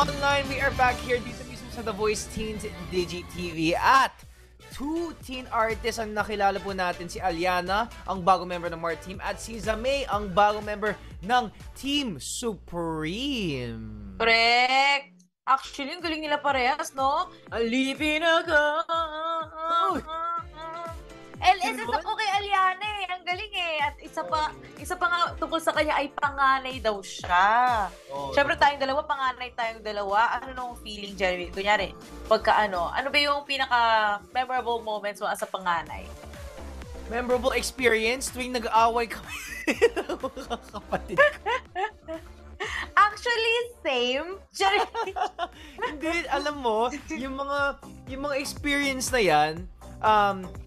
Online, we are back here dito mismo sa The Voice Teens Digi TV at two teen artists ang nakilala po natin, si Aliana, ang bagong member ng Mart Team, at si Zamay, ang bagong member ng Team Supreme. Correct! Actually, ang galing nila parehas, no? Alipin ako! LSS ako kay Aliana eh. Ang galing eh. At isa pa nga tungkol sa kanya ay panganay daw siya. Siyempre tayong tayong dalawa. Ano nung feeling, Jeremy? Kunyari, pagka ano ba yung pinaka-memorable moments mo as a panganay? Memorable experience tuwing nag-aaway kami ng mga kapatid ko. Actually, same. Hindi, alam mo, yung mga experience na yan,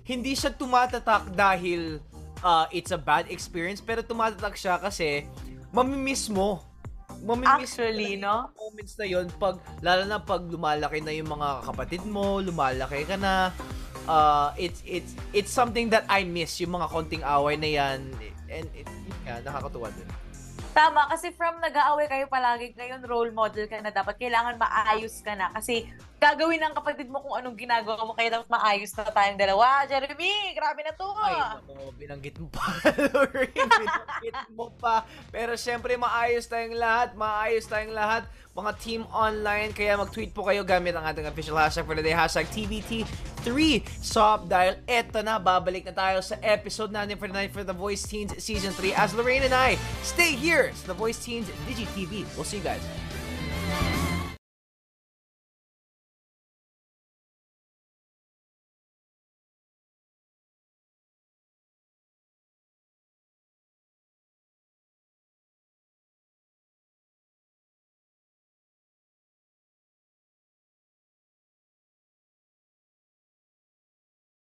hindi siya tumatatak dahil it's a bad experience, pero tumatatak siya kasi mamimiss mo. Actually, no? Moments na yun, lalo na pag lumalaki na yung mga kapatid mo, lumalaki ka na, it's something that I miss, yung mga konting away na yan, and nakakatuwa din. Tama, kasi from nag-aaway kayo palagi, ngayon role model ka na dapat. Kailangan maayos ka na. Kasi gagawin ng kapatid mo kung anong ginagawa mo, kaya dapat maayos na tayong dalawa. Jeremy, grabe na to. Ay, naku, binanggit mo pa. Binanggit mo pa. Pero syempre, maayos tayong lahat. Mga team online, kaya mag-tweet po kayo gamit ang ating official hashtag for the day, hashtag TVT3SOP, dahil eto na, babalik na tayo sa episode natin for the night for The Voice Teens Season 3 as Lorraine and I stay here sa The Voice Teens Digi TV. We'll see you guys.